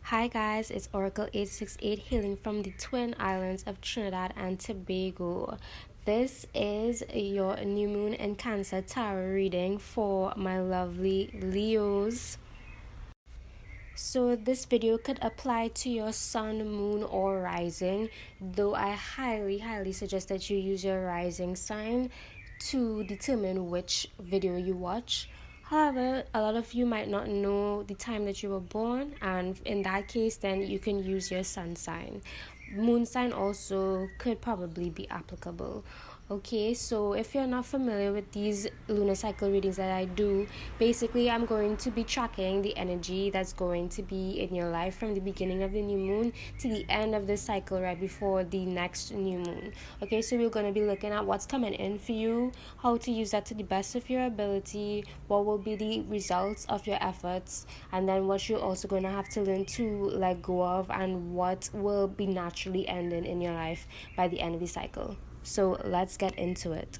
Hi guys, it's Oracle 868 hailing from the Twin Islands of Trinidad and Tobago. This is your new moon and Cancer tarot reading for my lovely Leos. So this video could apply to your sun, moon, or rising, though I highly suggest that you use your rising sign to determine which video you watch. However, a lot of you might not know the time that you were born, and in that case, then you can use your sun sign. Moon sign also could probably be applicable. Okay, so if you're not familiar with these lunar cycle readings that I do, basically I'm going to be tracking the energy that's going to be in your life from the beginning of the new moon to the end of the cycle right before the next new moon. Okay, so we're going to be looking at what's coming in for you, how to use that to the best of your ability, what will be the results of your efforts, and then what you're also going to have to learn to let go of, and what will be naturally ending in your life by the end of the cycle. So let's get into it.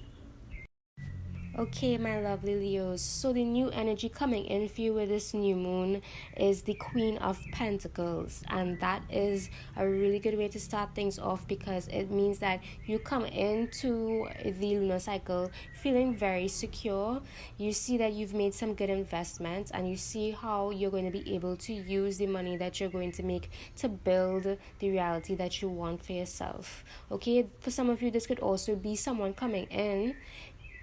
Okay, my lovely Leos. So the new energy coming in for you with this new moon is the Queen of Pentacles, and that is a really good way to start things off because it means that you come into the lunar cycle feeling very secure. You see that you've made some good investments, and you see how you're going to be able to use the money that you're going to make to build the reality that you want for yourself. Okay, for some of you, this could also be someone coming in,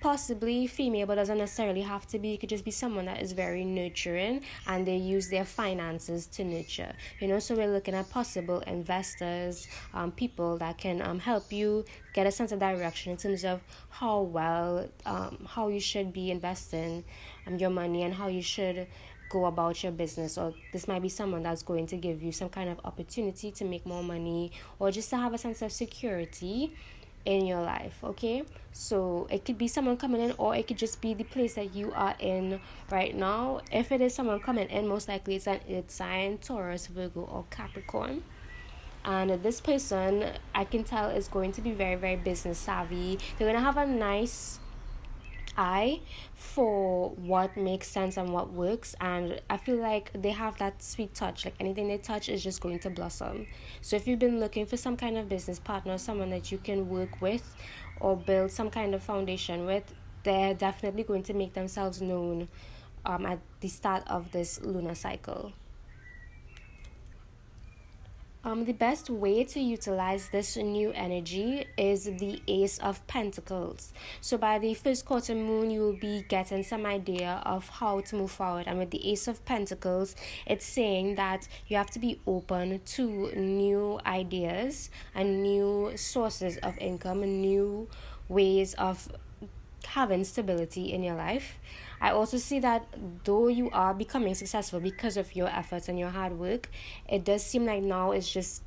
possibly female, but doesn't necessarily have to be. It could just be someone that is very nurturing and they use their finances to nurture, so we're looking at possible investors, people that can help you get a sense of direction in terms of how you should be investing your money and how you should go about your business. Or this might be someone that's going to give you some kind of opportunity to make more money or just to have a sense of security in your life. Okay, so it could be someone coming in, or it could just be the place that you are in right now. If it is someone coming in, most likely it's an earth sign, Taurus, Virgo, or Capricorn. And this person, I can tell, is going to be very business savvy. They're going to have a nice eye for what makes sense and what works, and I feel like they have that sweet touch. Like anything they touch is just going to blossom. So if you've been looking for some kind of business partner, someone that you can work with or build some kind of foundation with, they're definitely going to make themselves known at the start of this lunar cycle. The best way to utilize this new energy is the Ace of Pentacles. So by the first quarter moon, you will be getting some idea of how to move forward. And with the Ace of Pentacles, it's saying that you have to be open to new ideas and new sources of income and new ways of having stability in your life. I also see that though you are becoming successful because of your efforts and your hard work, it does seem like now is just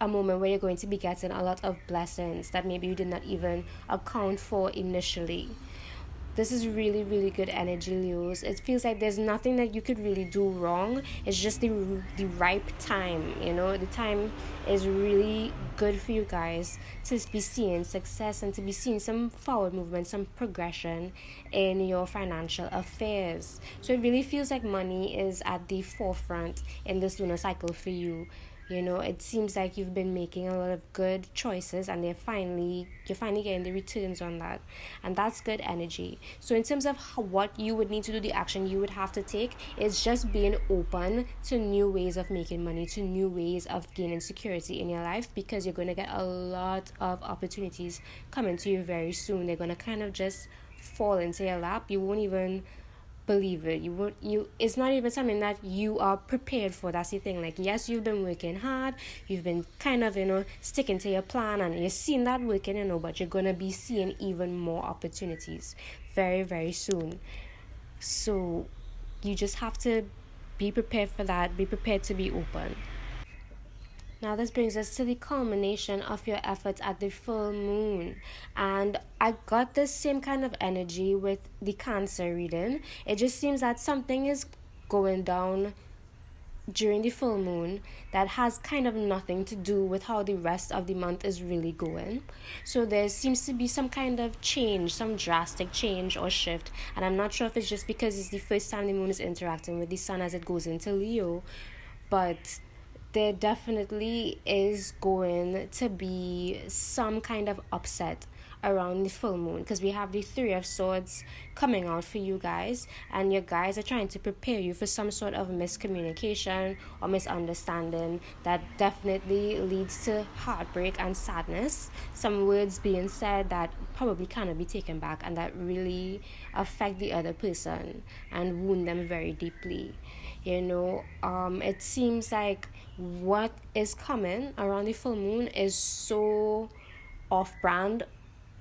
a moment where you're going to be getting a lot of blessings that maybe you did not even account for initially. This is really good energy, Leos. It feels like there's nothing that you could really do wrong. It's just the ripe time, the time is really good for you guys to be seeing success and to be seeing some forward movement, some progression in your financial affairs. So it really feels like money is at the forefront in this lunar cycle for you. It seems like you've been making a lot of good choices, and you're finally getting the returns on that, and that's good energy. So in terms of what you would need to do, the action you would have to take is just being open to new ways of making money, to new ways of gaining security in your life, because you're going to get a lot of opportunities coming to you very soon. They're going to kind of just fall into your lap. You won't even believe it. It's not even something that you are prepared for. That's the thing. Like, yes, you've been working hard, you've been kind of sticking to your plan, and you're seeing that working, but you're gonna be seeing even more opportunities very soon. So you just have to be prepared for that. Be prepared to be open. Now this brings us to the culmination of your efforts at the full moon, and I got this same kind of energy with the Cancer reading. It just seems that something is going down during the full moon that has kind of nothing to do with how the rest of the month is really going. So there seems to be some kind of change, some drastic change or shift, and I'm not sure if it's just because it's the first time the moon is interacting with the sun as it goes into Leo, but there definitely is going to be some kind of upset around the full moon, because we have the Three of Swords coming out for you guys, and your guys are trying to prepare you for some sort of miscommunication or misunderstanding that definitely leads to heartbreak and sadness. Some words being said that probably cannot be taken back and that really affect the other person and wound them very deeply. It seems like what is coming around the full moon is so off brand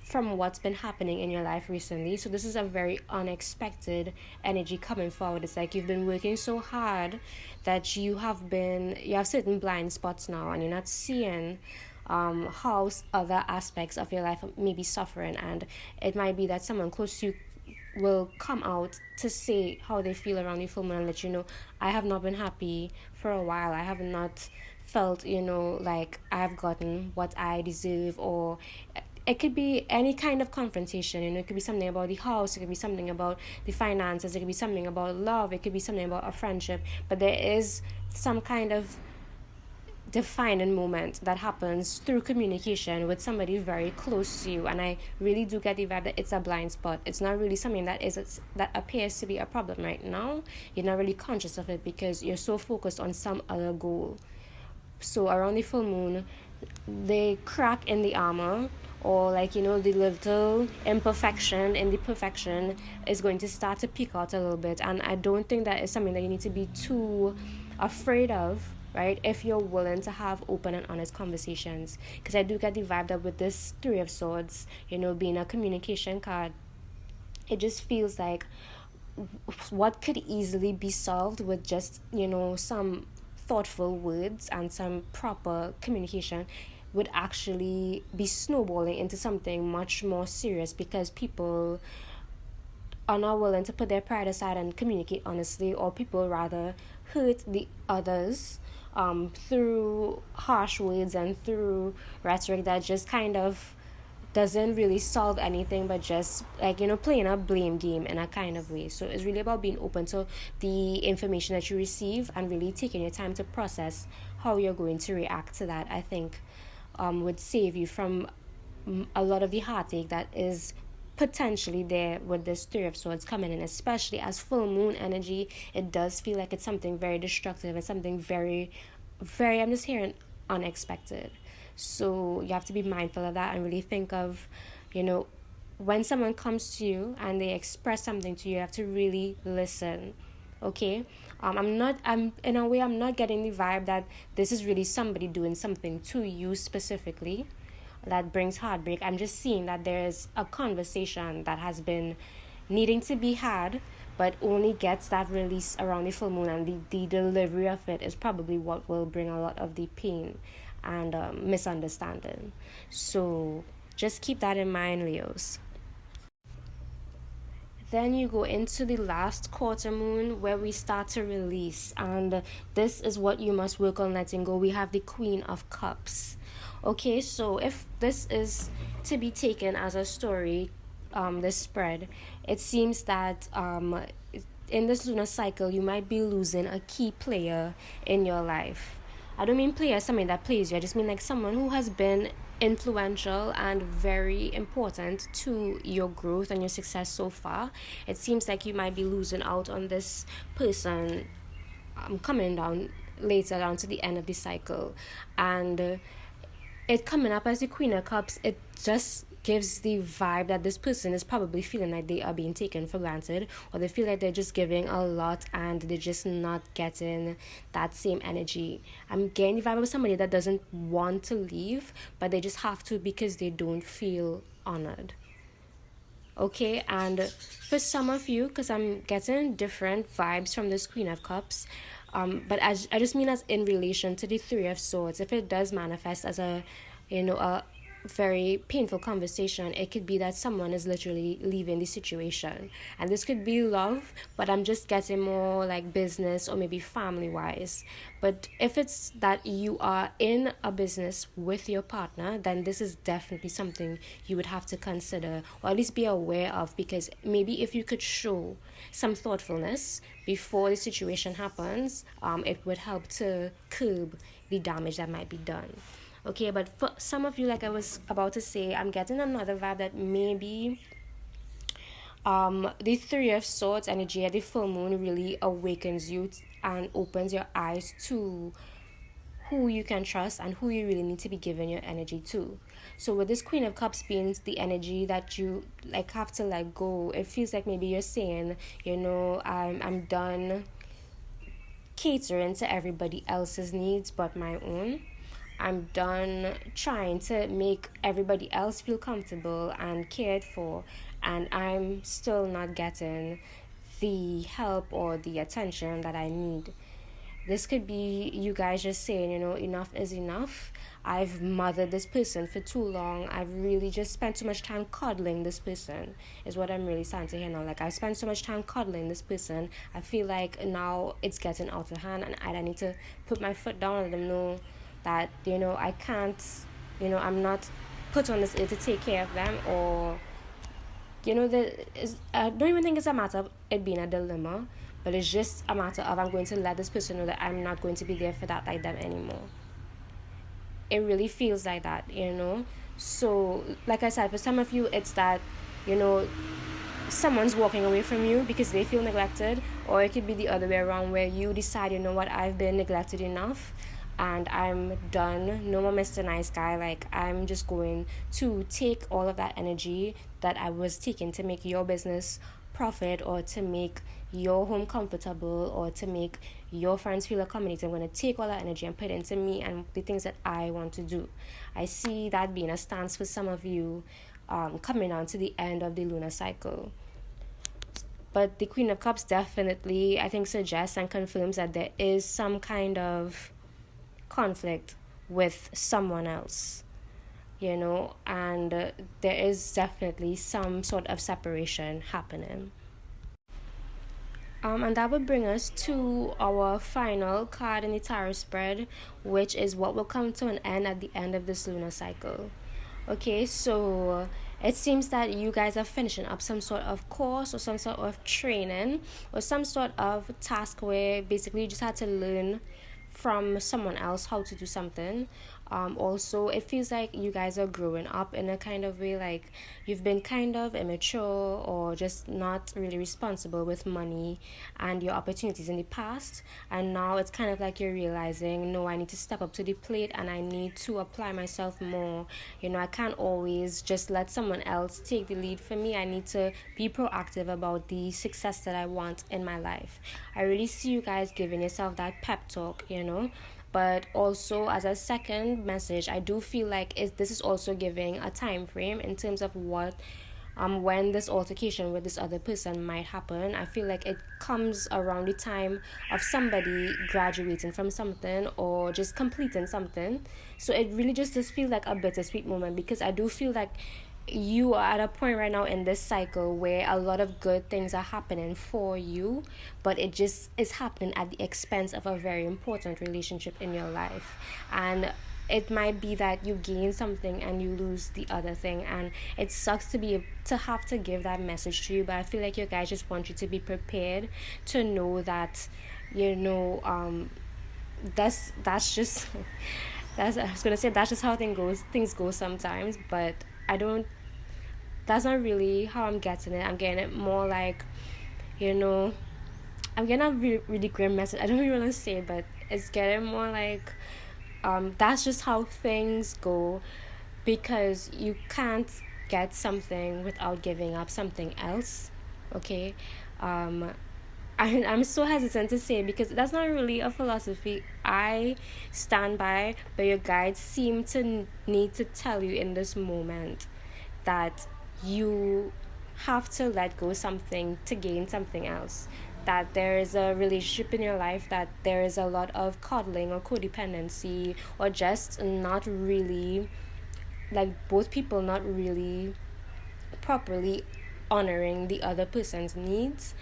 from what's been happening in your life recently. So this is a very unexpected energy coming forward. It's like you've been working so hard that you have certain blind spots now, and you're not seeing how other aspects of your life may be suffering. And it might be that someone close to you will come out to say how they feel around the full moon and let you know, I have not been happy for a while. I have not felt, like I've gotten what I deserve. Or it could be any kind of confrontation. It could be something about the house, it could be something about the finances, it could be something about love, it could be something about a friendship. But there is some kind of defining moment that happens through communication with somebody very close to you, and I really do get the vibe that it's a blind spot. It's not really something that appears to be a problem right now. You're not really conscious of it because you're so focused on some other goal. So around the full moon, the crack in the armor, or the little imperfection in the perfection, is going to start to peek out a little bit. And I don't think that is something that you need to be too afraid of, right, if you're willing to have open and honest conversations. Because I do get the vibe that with this Three of Swords, being a communication card, it just feels like what could easily be solved with just some thoughtful words and some proper communication would actually be snowballing into something much more serious, because people are not willing to put their pride aside and communicate honestly, or people rather hurt the others through harsh words and through rhetoric that just kind of doesn't really solve anything, but just playing a blame game in a kind of way. So it's really about being open to the information that you receive and really taking your time to process how you're going to react to that. I think would save you from a lot of the heartache that is potentially there with this Three of Swords coming in, especially as full moon energy. It does feel like it's something very destructive and something very, very, I'm just hearing, unexpected. So you have to be mindful of that and really think of, when someone comes to you and they express something to you, you have to really listen. Okay? I'm in a way, I'm not getting the vibe that this is really somebody doing something to you specifically that brings heartbreak. I'm just seeing that there's a conversation that has been needing to be had, but only gets that release around the full moon, and the delivery of it is probably what will bring a lot of the pain and misunderstanding. So just keep that in mind, Leos. Then you go into the last quarter moon where we start to release, and this is what you must work on letting go. We have the Queen of Cups. Okay, so if this is to be taken as a story, this spread, it seems that in this lunar cycle you might be losing a key player in your life. I don't mean player somebody that plays you, I just mean like someone who has been influential and very important to your growth and your success so far. It seems like you might be losing out on this person coming down later down to the end of the cycle. And it coming up as the Queen of Cups, it just gives the vibe that this person is probably feeling like they are being taken for granted, or they feel like they're just giving a lot and they're just not getting that same energy. I'm getting the vibe of somebody that doesn't want to leave, but they just have to because they don't feel honored. Okay, and for some of you, because I'm getting different vibes from this Queen of Cups, but I just mean as in relation to the Three of Swords. If it does manifest as a very painful conversation. It could be that someone is literally leaving the situation, and this could be love, but I'm just getting more like business or maybe family wise. But if it's that you are in a business with your partner, then this is definitely something you would have to consider, or at least be aware of, because maybe if you could show some thoughtfulness before the situation happens, it would help to curb the damage that might be done. Okay, but for some of you, like I was about to say, I'm getting another vibe that maybe the Three of Swords energy at the full moon really awakens you and opens your eyes to who you can trust and who you really need to be giving your energy to. So with this Queen of Cups being the energy that you like have to let go, it feels like maybe you're saying, I'm done catering to everybody else's needs but my own. I'm done trying to make everybody else feel comfortable and cared for, and I'm still not getting the help or the attention that I need. This could be you guys just saying, enough is enough. I've mothered this person for too long. I've really just spent too much time coddling this person, is what I'm really starting to hear now. Like, I've spent so much time coddling this person. I feel like now it's getting out of hand, and I need to put my foot down and let them know that, I can't, I'm not put on this earth to take care of them, or I don't even think it's a matter of it being a dilemma, but it's just a matter of I'm going to let this person know that I'm not going to be there for that like them anymore. It really feels like that. So, like I said, for some of you, it's that, someone's walking away from you because they feel neglected, or it could be the other way around where you decide, what, I've been neglected enough and I'm done. No more Mr. Nice Guy. Like, I'm just going to take all of that energy that I was taking to make your business profit, or to make your home comfortable, or to make your friends feel accommodated. I'm going to take all that energy and put it into me and the things that I want to do. I see that being a stance for some of you, coming on to the end of the lunar cycle. But the Queen of Cups definitely, I think, suggests and confirms that there is some kind of conflict with someone else, and there is definitely some sort of separation happening. And that would bring us to our final card in the tarot spread, which is what will come to an end at the end of this lunar cycle. Okay, so it seems that you guys are finishing up some sort of course or some sort of training or some sort of task where basically you just had to learn from someone else how to do something. Also, it feels like you guys are growing up in a kind of way, like you've been kind of immature or just not really responsible with money and your opportunities in the past, and now it's kind of like you're realizing, no, I need to step up to the plate and I need to apply myself more. I can't always just let someone else take the lead for me. I need to be proactive about the success that I want in my life. I really see you guys giving yourself that pep talk, but also, as a second message, I do feel like this is also giving a time frame in terms of what when this altercation with this other person might happen. I feel like it comes around the time of somebody graduating from something or just completing something. So it really just does feel like a bittersweet moment, because I do feel like you are at a point right now in this cycle where a lot of good things are happening for you, but it just is happening at the expense of a very important relationship in your life. And it might be that you gain something and you lose the other thing, and it sucks to have to give that message to you, but I feel like your guys just want you to be prepared to know that that's just that's I was gonna say that's just how things go sometimes, but I don't that's not really how I'm getting it. I'm getting it more like, I'm getting a really, really grim message. I don't really want to say it, but it's getting more like, that's just how things go, because you can't get something without giving up something else. Okay, I'm so hesitant to say, because that's not really a philosophy I stand by, but your guides seem to need to tell you in this moment that you have to let go something to gain something else. That there is a relationship in your life, that there is a lot of coddling or codependency, or just not really like both people not really properly honoring the other person's needs,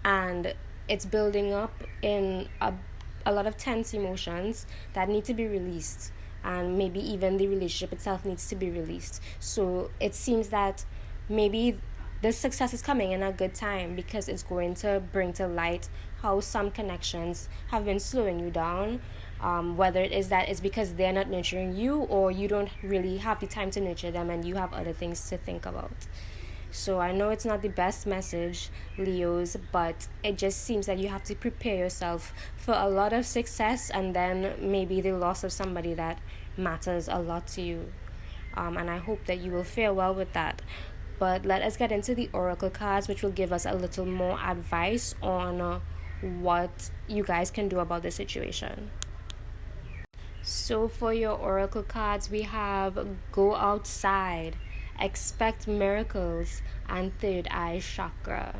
and it's building up in a lot of tense emotions that need to be released, and maybe even the relationship itself needs to be released. So it seems that maybe this success is coming in a good time, because it's going to bring to light how some connections have been slowing you down, whether it is that it's because they're not nurturing you, or you don't really have the time to nurture them and you have other things to think about. So I know it's not the best message, Leos, but it just seems that you have to prepare yourself for a lot of success, and then maybe the loss of somebody that matters a lot to you. And I hope that you will fare well with that. But let us get into the oracle cards, which will give us a little more advice on what you guys can do about the situation. So for your oracle cards, we have go outside, expect miracles, and third eye chakra.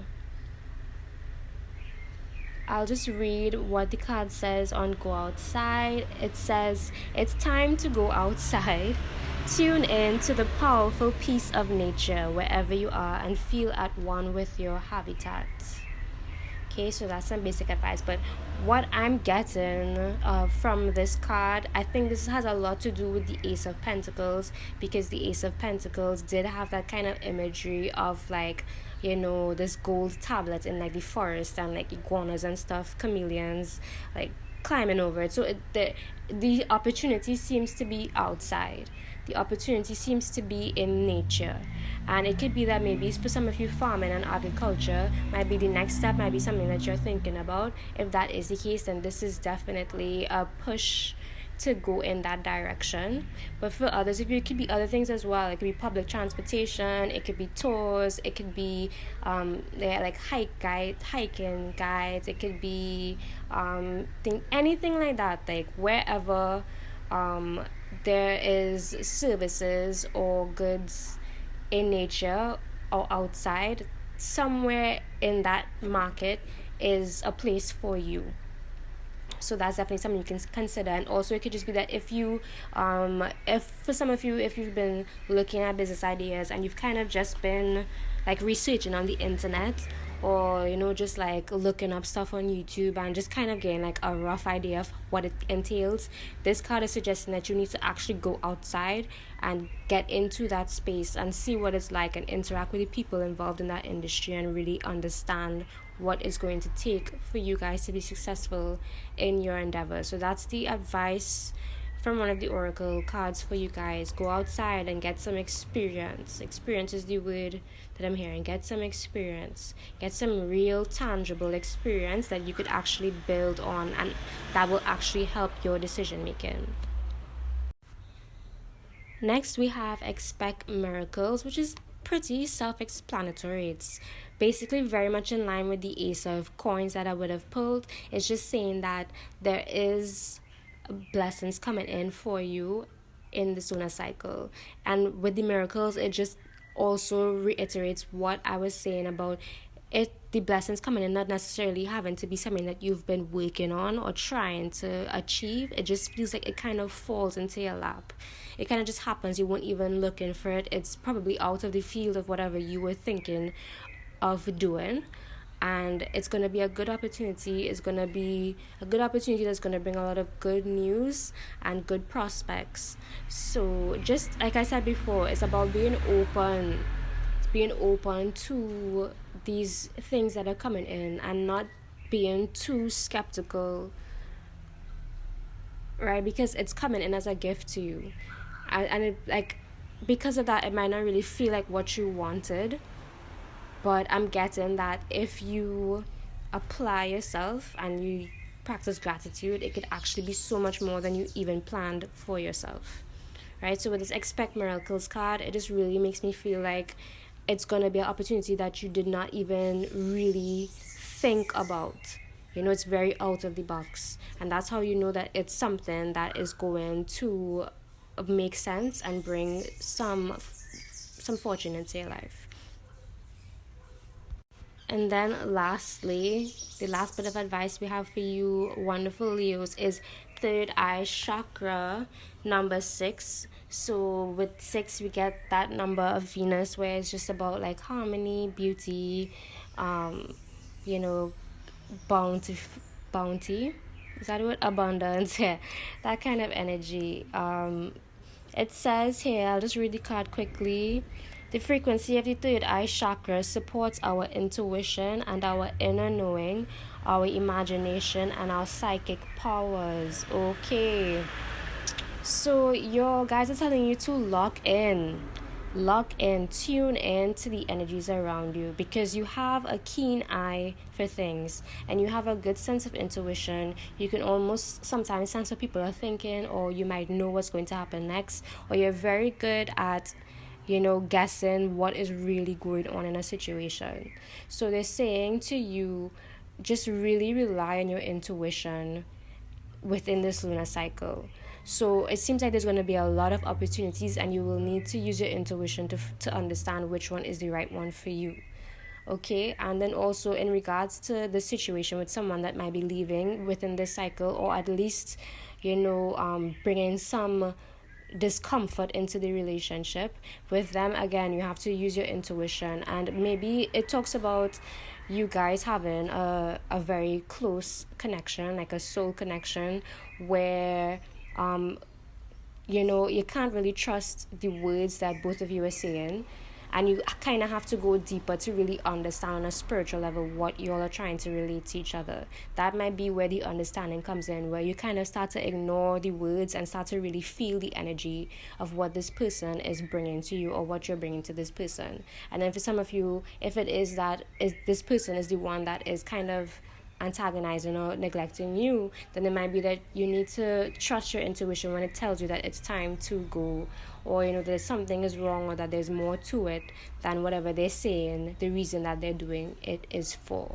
I'll just read what the card says on go outside. It says, it's time to go outside. Tune in to the powerful peace of nature wherever you are and feel at one with your habitat. Okay, so that's some basic advice. But what I'm getting from this card, I think this has a lot to do with the Ace of Pentacles, because the Ace of Pentacles did have that kind of imagery of like, you know, this gold tablet in like the forest, and like iguanas and stuff, chameleons, like climbing over it. So the opportunity seems to be outside. The opportunity seems to be in nature. And it could be that maybe for some of you, farming and agriculture might be the next step, might be something that you're thinking about. If that is the case, then this is definitely a push to go in that direction. But for others, it could be other things as well. It could be public transportation, it could be tours, it could be like hiking guides, it could be anything like that, like wherever there is services or goods in nature or outside, somewhere in that market is a place for you. So that's definitely something you can consider. And also it could just be that if for some of you, if you've been looking at business ideas and you've kind of just been like researching on the internet, or you know, just like looking up stuff on YouTube and just kind of getting like a rough idea of what it entails, this card is suggesting that you need to actually go outside and get into that space and see what it's like and interact with the people involved in that industry and really understand what it's going to take for you guys to be successful in your endeavor. So that's the advice from one of the oracle cards for you guys. Go outside and get some experience. Experience is the word that I'm hearing. Get some experience. Get some real tangible experience that you could actually build on, and that will actually help your decision making. Next, we have expect miracles, which is pretty self-explanatory. It's basically very much in line with the ace of coins that I would have pulled. It's just saying that there is blessings coming in for you in the lunar cycle. And with the miracles, it just also reiterates what I was saying about it, the blessings coming in not necessarily having to be something that you've been working on or trying to achieve. It just feels like it kind of falls into your lap. It kind of just happens. You weren't even looking for it. It's probably out of the field of whatever you were thinking of doing, and it's going to be a good opportunity. It's going to be a good opportunity that's going to bring a lot of good news and good prospects. So just like I said before, it's about being open to these things that are coming in and not being too skeptical, right? Because it's coming in as a gift to you, and it, like, because of that, it might not really feel like what you wanted. But I'm getting that if you apply yourself and you practice gratitude, it could actually be so much more than you even planned for yourself, right? So with this expect miracles card, it just really makes me feel like it's going to be an opportunity that you did not even really think about. You know, it's very out of the box, and that's how you know that it's something that is going to make sense and bring some fortune into your life. And then lastly, the last bit of advice we have for you, wonderful Leos, is third eye chakra, number 6. So with 6 we get that number of Venus, where it's just about like harmony, beauty, um you know bounty, is that what, abundance, yeah, that kind of energy. It says here, I'll just read the card quickly. The frequency of the third eye chakra supports our intuition and our inner knowing, our imagination, and our psychic powers. Okay. So, your guys are telling you to lock in, tune in to the energies around you, because you have a keen eye for things and you have a good sense of intuition. You can almost sometimes sense what people are thinking, or you might know what's going to happen next, or you're very good at guessing what is really going on in a situation. So they're saying to you, just really rely on your intuition within this lunar cycle. So it seems like there's going to be a lot of opportunities, and you will need to use your intuition to understand which one is the right one for you. Okay, and then also in regards to the situation with someone that might be leaving within this cycle, or at least bringing some discomfort into the relationship with them, again you have to use your intuition. And maybe it talks about you guys having a very close connection, like a soul connection, where you can't really trust the words that both of you are saying, and you kind of have to go deeper to really understand on a spiritual level what you all are trying to relate to each other. That might be where the understanding comes in, where you kind of start to ignore the words and start to really feel the energy of what this person is bringing to you, or what you're bringing to this person. And then for some of you, if it is that this person is the one that is kind of antagonizing or neglecting you, then it might be that you need to trust your intuition when it tells you that it's time to go, or that something is wrong, or that there's more to it than whatever they're saying the reason that they're doing it is for.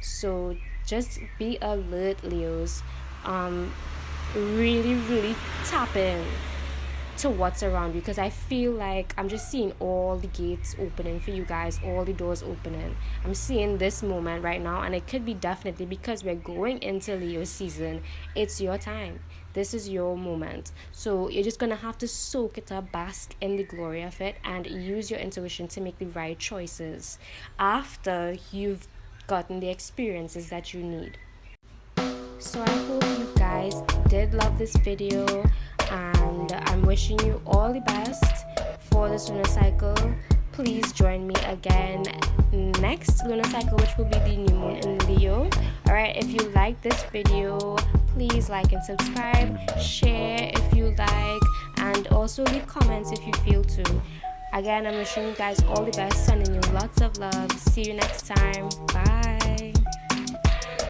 So just be alert, Leos. Really, really tap in to what's around you, because I feel like I'm just seeing all the gates opening for you guys, all the doors opening. I'm seeing this moment right now, and it could be definitely because we're going into Leo season. It's your time. This is your moment. So you're just gonna have to soak it up, bask in the glory of it, and use your intuition to make the right choices after you've gotten the experiences that you need. So I hope you guys did love this video, and I'm wishing you all the best for this lunar cycle. Please join me again next lunar cycle, which will be the new moon in Leo. Alright, if you like this video, please like and subscribe, share if you like, and also leave comments if you feel to. Again, I'm wishing you guys all the best, sending you lots of love. See you next time. Bye.